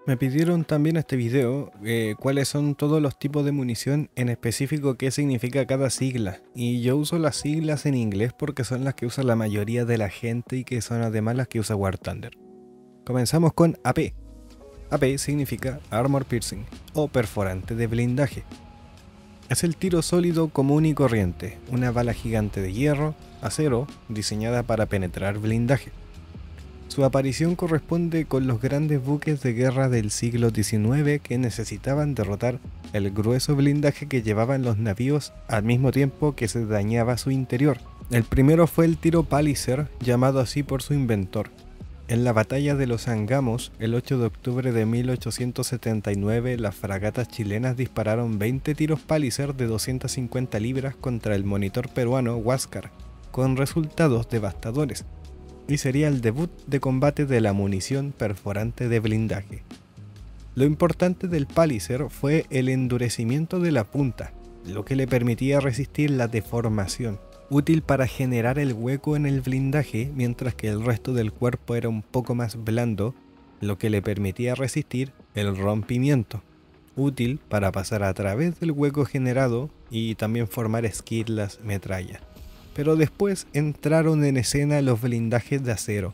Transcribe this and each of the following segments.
Me pidieron también este video cuáles son todos los tipos de munición, en específico qué significa cada sigla. Y yo uso las siglas en inglés porque son las que usa la mayoría de la gente y que son además las que usa War Thunder. Comenzamos con AP. AP significa Armor Piercing o perforante de blindaje. Es el tiro sólido común y corriente, una bala gigante de hierro, acero, diseñada para penetrar blindaje. Su aparición corresponde con los grandes buques de guerra del siglo XIX que necesitaban derrotar el grueso blindaje que llevaban los navíos al mismo tiempo que se dañaba su interior. El primero fue el tiro Palliser, llamado así por su inventor. En la batalla de los Angamos, el 8 de octubre de 1879, las fragatas chilenas dispararon 20 tiros Palliser de 250 libras contra el monitor peruano Huáscar, con resultados devastadores, y sería el debut de combate de la munición perforante de blindaje. Lo importante del Palliser fue el endurecimiento de la punta, lo que le permitía resistir la deformación, útil para generar el hueco en el blindaje, mientras que el resto del cuerpo era un poco más blando, lo que le permitía resistir el rompimiento, útil para pasar a través del hueco generado y también formar esquirlas metralla. Pero después entraron en escena los blindajes de acero,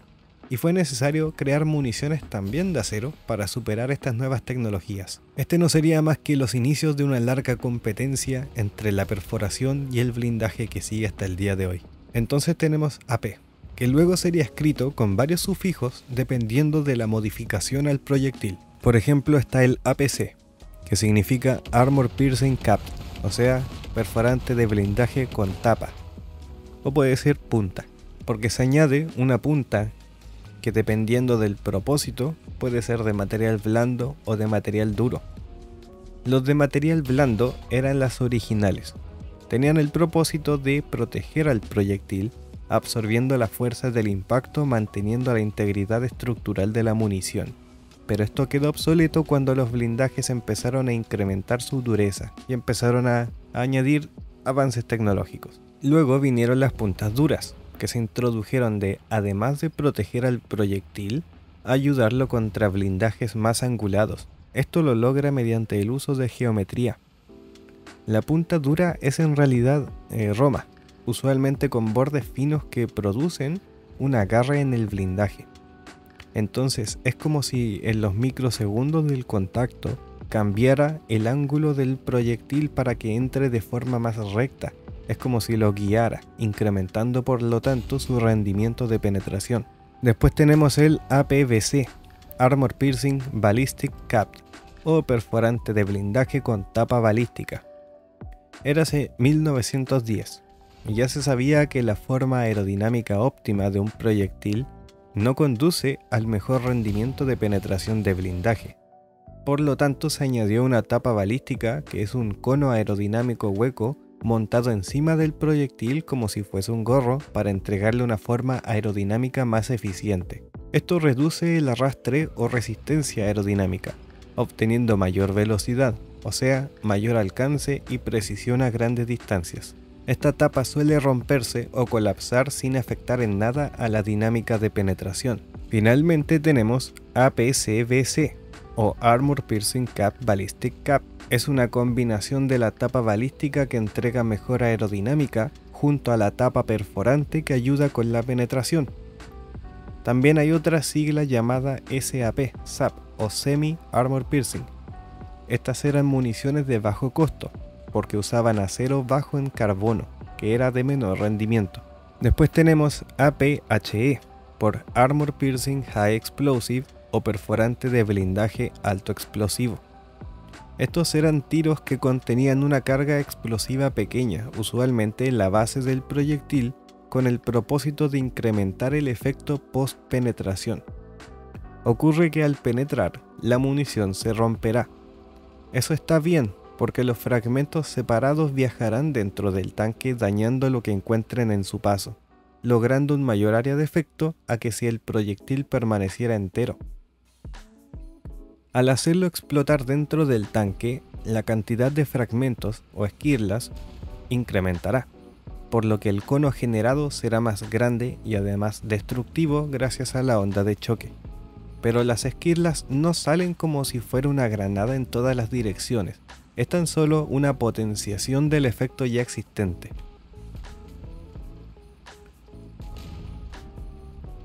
y fue necesario crear municiones también de acero para superar estas nuevas tecnologías. Este no sería más que los inicios de una larga competencia entre la perforación y el blindaje que sigue hasta el día de hoy. Entonces tenemos AP, que luego sería escrito con varios sufijos dependiendo de la modificación al proyectil. Por ejemplo está el APC, que significa Armor Piercing Cap, o sea, perforante de blindaje con tapa. O puede ser punta, porque se añade una punta que dependiendo del propósito puede ser de material blando o de material duro. Los de material blando eran las originales. Tenían el propósito de proteger al proyectil, absorbiendo las fuerzas del impacto, manteniendo la integridad estructural de la munición. Pero esto quedó obsoleto cuando los blindajes empezaron a incrementar su dureza y empezaron a añadir avances tecnológicos. Luego vinieron las puntas duras, que se introdujeron además de proteger al proyectil, ayudarlo contra blindajes más angulados. Esto lo logra mediante el uso de geometría. La punta dura es en realidad roma, usualmente con bordes finos que producen un agarre en el blindaje. Entonces es como si en los microsegundos del contacto cambiara el ángulo del proyectil para que entre de forma más recta. Es como si lo guiara, incrementando por lo tanto su rendimiento de penetración. Después tenemos el APBC, Armor Piercing Ballistic Cap, o perforante de blindaje con tapa balística. Érase 1910, y ya se sabía que la forma aerodinámica óptima de un proyectil no conduce al mejor rendimiento de penetración de blindaje. Por lo tanto se añadió una tapa balística, que es un cono aerodinámico hueco montado encima del proyectil como si fuese un gorro para entregarle una forma aerodinámica más eficiente. Esto reduce el arrastre o resistencia aerodinámica, obteniendo mayor velocidad, o sea, mayor alcance y precisión a grandes distancias. Esta tapa suele romperse o colapsar sin afectar en nada a la dinámica de penetración. Finalmente tenemos APCBC, o Armor Piercing Cap Ballistic Cap. Es una combinación de la tapa balística que entrega mejor aerodinámica junto a la tapa perforante que ayuda con la penetración. También hay otra sigla llamada SAP, SAP o Semi Armor Piercing. Estas eran municiones de bajo costo, porque usaban acero bajo en carbono, que era de menor rendimiento. Después tenemos APHE, por Armor Piercing High Explosive o perforante de blindaje alto explosivo. Estos eran tiros que contenían una carga explosiva pequeña, usualmente en la base del proyectil, con el propósito de incrementar el efecto post-penetración. Ocurre que al penetrar, la munición se romperá. Eso está bien, porque los fragmentos separados viajarán dentro del tanque dañando lo que encuentren en su paso, logrando un mayor área de efecto a que si el proyectil permaneciera entero. Al hacerlo explotar dentro del tanque, la cantidad de fragmentos o esquirlas incrementará, por lo que el cono generado será más grande y además destructivo gracias a la onda de choque. pero las esquirlas no salen como si fuera una granada en todas las direcciones, es tan solo una potenciación del efecto ya existente.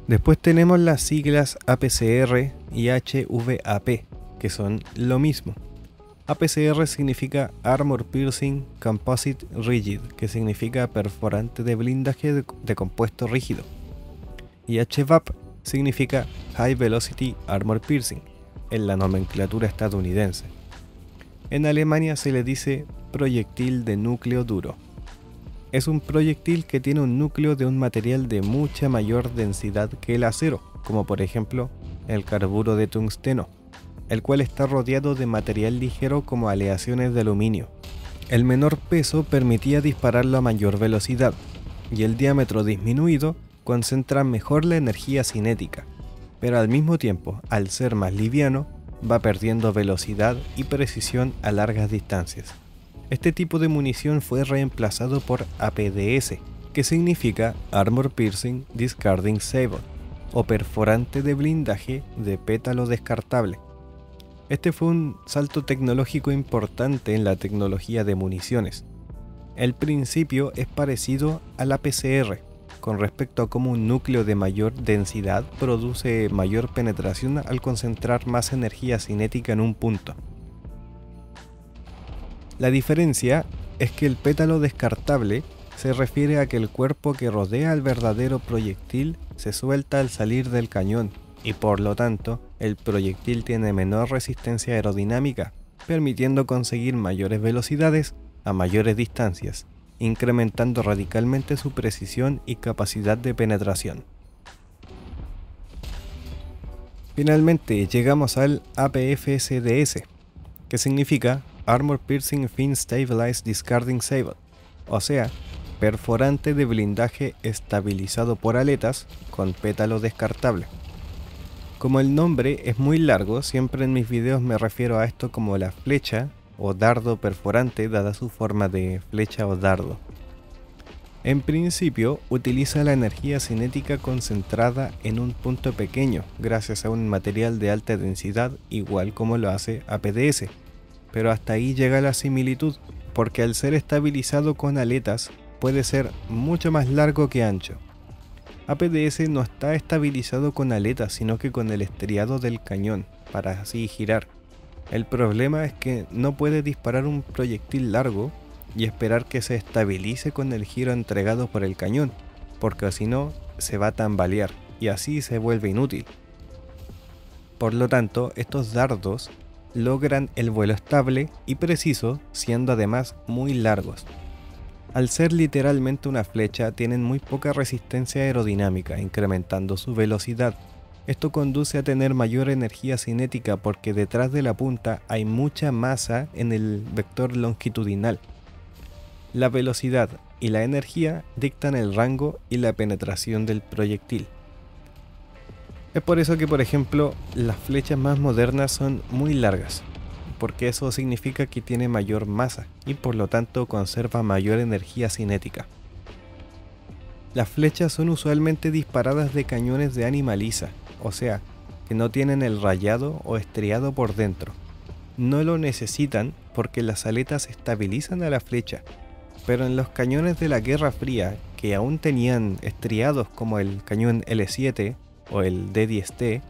Después tenemos las siglas APCR y HVAP, que son lo mismo. APCR significa Armor Piercing Composite Rigid, que significa perforante de blindaje de compuesto rígido. Y HVAP significa High Velocity Armor Piercing, en la nomenclatura estadounidense. En Alemania se le dice proyectil de núcleo duro. Es un proyectil que tiene un núcleo de un material de mucha mayor densidad que el acero, como por ejemplo el carburo de tungsteno, el cual está rodeado de material ligero como aleaciones de aluminio. El menor peso permitía dispararlo a mayor velocidad, y el diámetro disminuido concentra mejor la energía cinética, pero al mismo tiempo, al ser más liviano, va perdiendo velocidad y precisión a largas distancias. Este tipo de munición fue reemplazado por APDS, que significa Armor Piercing Discarding Saber, o perforante de blindaje de pétalo descartable. Este fue un salto tecnológico importante en la tecnología de municiones. El principio es parecido al APCR, con respecto a cómo un núcleo de mayor densidad produce mayor penetración al concentrar más energía cinética en un punto. La diferencia es que el pétalo descartable se refiere a que el cuerpo que rodea al verdadero proyectil se suelta al salir del cañón y por lo tanto el proyectil tiene menor resistencia aerodinámica, permitiendo conseguir mayores velocidades a mayores distancias, incrementando radicalmente su precisión y capacidad de penetración. Finalmente llegamos al APFSDS, que significa Armor Piercing Fin Stabilized Discarding Saber, o sea, perforante de blindaje estabilizado por aletas con pétalo descartable. Como el nombre es muy largo, siempre en mis videos me refiero a esto como la flecha o dardo perforante dada su forma de flecha o dardo. En principio, utiliza la energía cinética concentrada en un punto pequeño gracias a un material de alta densidad igual como lo hace APDS. Pero hasta ahí llega la similitud, porque al ser estabilizado con aletas puede ser mucho más largo que ancho. APDS no está estabilizado con aletas, sino que con el estriado del cañón, para así girar. El problema es que no puede disparar un proyectil largo y esperar que se estabilice con el giro entregado por el cañón, porque si no se va a tambalear y así se vuelve inútil. Por lo tanto, estos dardos logran el vuelo estable y preciso, siendo además muy largos. Al ser literalmente una flecha, tienen muy poca resistencia aerodinámica, incrementando su velocidad. Esto conduce a tener mayor energía cinética porque detrás de la punta hay mucha masa en el vector longitudinal. La velocidad y la energía dictan el rango y la penetración del proyectil. Es por eso que, por ejemplo, las flechas más modernas son muy largas, porque eso significa que tiene mayor masa y por lo tanto conserva mayor energía cinética. Las flechas son usualmente disparadas de cañones de ánima lisa, o sea, que no tienen el rayado o estriado por dentro. No lo necesitan porque las aletas estabilizan a la flecha, pero en los cañones de la Guerra Fría, que aún tenían estriados como el cañón L7 o el D10T,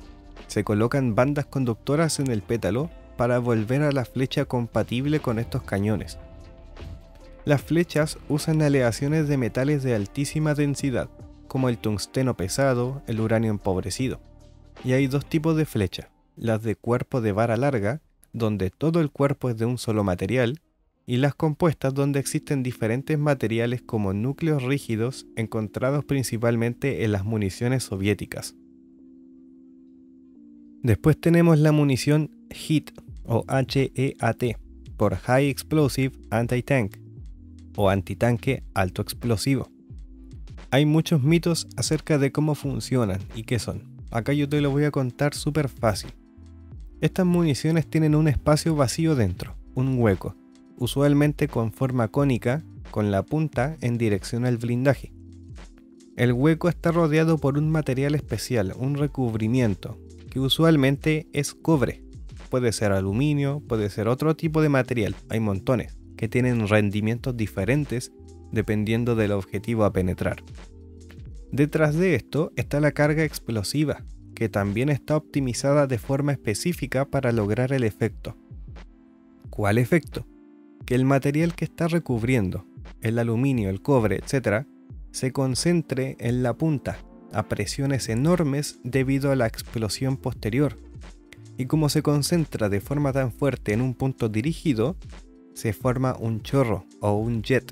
se colocan bandas conductoras en el pétalo para volver a la flecha compatible con estos cañones. Las flechas usan aleaciones de metales de altísima densidad, como el tungsteno pesado, el uranio empobrecido. Y hay dos tipos de flecha, las de cuerpo de vara larga, donde todo el cuerpo es de un solo material, y las compuestas donde existen diferentes materiales como núcleos rígidos encontrados principalmente en las municiones soviéticas. Después tenemos la munición HEAT o HEAT por High Explosive Anti-Tank o antitanque alto explosivo. Hay muchos mitos acerca de cómo funcionan y qué son. Acá yo te lo voy a contar súper fácil. Estas municiones tienen un espacio vacío dentro, un hueco, usualmente con forma cónica, con la punta en dirección al blindaje. El hueco está rodeado por un material especial, un recubrimiento, que que usualmente es cobre. Puede ser aluminio, puede ser otro tipo de material, hay montones, que tienen rendimientos diferentes dependiendo del objetivo a penetrar. Detrás de esto está la carga explosiva, que también está optimizada de forma específica para lograr el efecto. ¿Cuál efecto? Que el material que está recubriendo, el aluminio, el cobre, etc., se concentre en la punta a presiones enormes debido a la explosión posterior. Y como se concentra de forma tan fuerte en un punto dirigido, se forma un chorro o un jet.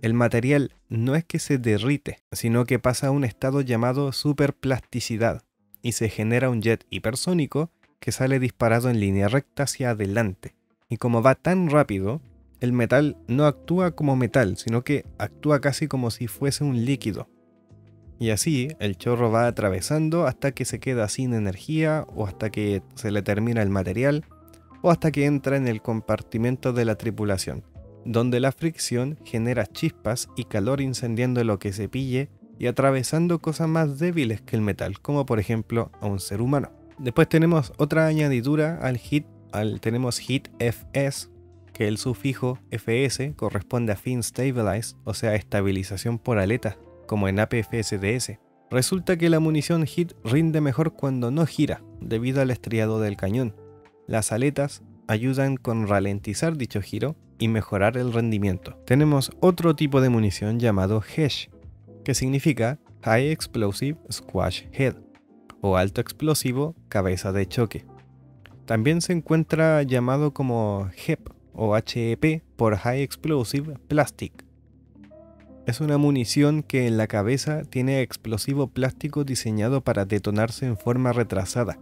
El material no es que se derrite, sino que pasa a un estado llamado superplasticidad y se genera un jet hipersónico que sale disparado en línea recta hacia adelante. Y como va tan rápido, el metal no actúa como metal, sino que actúa casi como si fuese un líquido. Y así el chorro va atravesando hasta que se queda sin energía o hasta que se le termina el material o hasta que entra en el compartimento de la tripulación, donde la fricción genera chispas y calor incendiando lo que se pille y atravesando cosas más débiles que el metal, como por ejemplo a un ser humano. Después tenemos otra añadidura al HEAT, tenemos HEAT FS, que el sufijo FS corresponde a Fin Stabilize, o sea estabilización por aleta, como en APFSDS. Resulta que la munición HEAT rinde mejor cuando no gira, debido al estriado del cañón. Las aletas ayudan con ralentizar dicho giro y mejorar el rendimiento. Tenemos otro tipo de munición llamado HESH, que significa High Explosive Squash Head, o alto explosivo cabeza de choque. También se encuentra llamado como HEP o HEP por High Explosive Plastic. Es una munición que en la cabeza tiene explosivo plástico diseñado para detonarse en forma retrasada.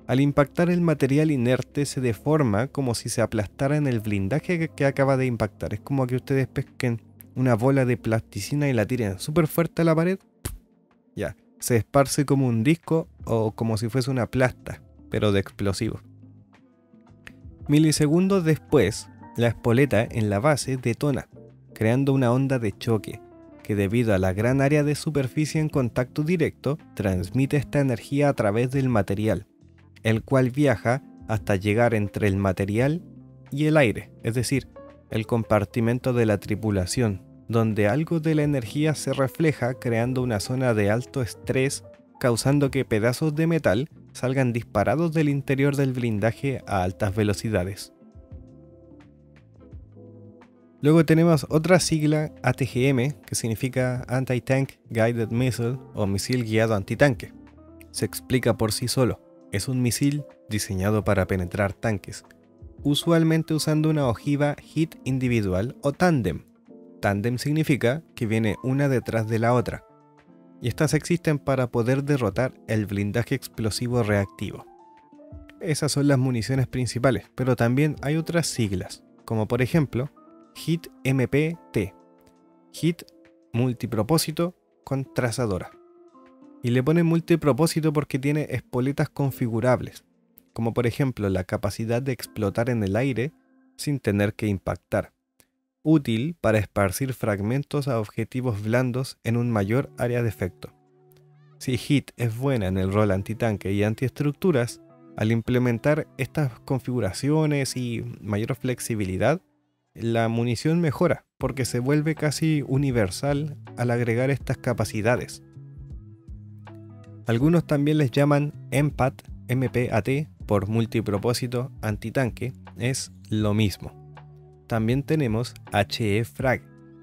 Al impactar el material inerte se deforma como si se aplastara en el blindaje que acaba de impactar. Es como que ustedes pesquen una bola de plasticina y la tiren súper fuerte a la pared. Ya, se esparce como un disco o como si fuese una plasta, pero de explosivo. Milisegundos después, la espoleta en la base detona, creando una onda de choque, que debido a la gran área de superficie en contacto directo, transmite esta energía a través del material, el cual viaja hasta llegar entre el material y el aire, es decir, el compartimento de la tripulación, donde algo de la energía se refleja creando una zona de alto estrés, causando que pedazos de metal salgan disparados del interior del blindaje a altas velocidades. Luego tenemos otra sigla ATGM, que significa Anti-Tank Guided Missile o misil guiado antitanque. Se explica por sí solo, es un misil diseñado para penetrar tanques, usualmente usando una ojiva HEAT individual o tándem. Tándem significa que viene una detrás de la otra, y estas existen para poder derrotar el blindaje explosivo reactivo. Esas son las municiones principales, pero también hay otras siglas, como por ejemplo HEAT MPT, HEAT multipropósito con trazadora. Y le ponen multipropósito porque tiene espoletas configurables, como por ejemplo la capacidad de explotar en el aire sin tener que impactar. Útil para esparcir fragmentos a objetivos blandos en un mayor área de efecto. Si HEAT es buena en el rol antitanque y antiestructuras, al implementar estas configuraciones y mayor flexibilidad, la munición mejora porque se vuelve casi universal al agregar estas capacidades. Algunos también les llaman MPAT, MPAT por multipropósito antitanque, es lo mismo. También tenemos HE-Frag,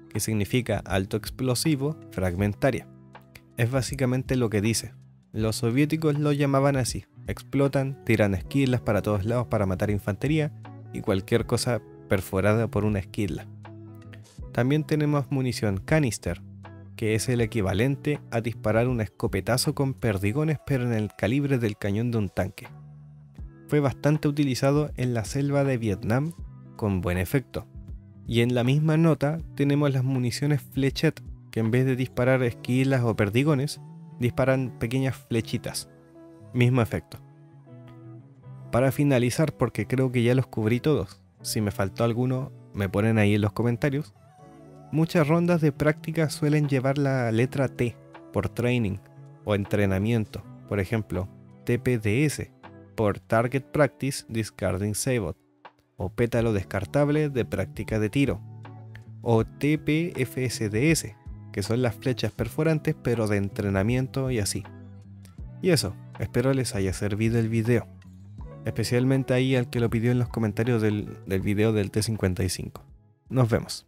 que significa alto explosivo fragmentaria. Es básicamente lo que dice. Los soviéticos lo llamaban así. Explotan, tiran esquirlas para todos lados para matar infantería y cualquier cosa perforada por una esquirla. También tenemos munición canister, que es el equivalente a disparar un escopetazo con perdigones pero en el calibre del cañón de un tanque. Fue bastante utilizado en la selva de Vietnam con buen efecto. Y en la misma nota tenemos las municiones flechet, que en vez de disparar esquirlas o perdigones, disparan pequeñas flechitas. Mismo efecto. Para finalizar, porque creo que ya los cubrí todos, si me faltó alguno me ponen ahí en los comentarios. Muchas rondas de práctica suelen llevar la letra T por training o entrenamiento. Por ejemplo, TPDS, por Target Practice Discarding Sabot, o pétalo descartable de práctica de tiro, o TPFSDS, que son las flechas perforantes pero de entrenamiento y así. Y eso, espero les haya servido el video, especialmente ahí al que lo pidió en los comentarios del video del T55. Nos vemos.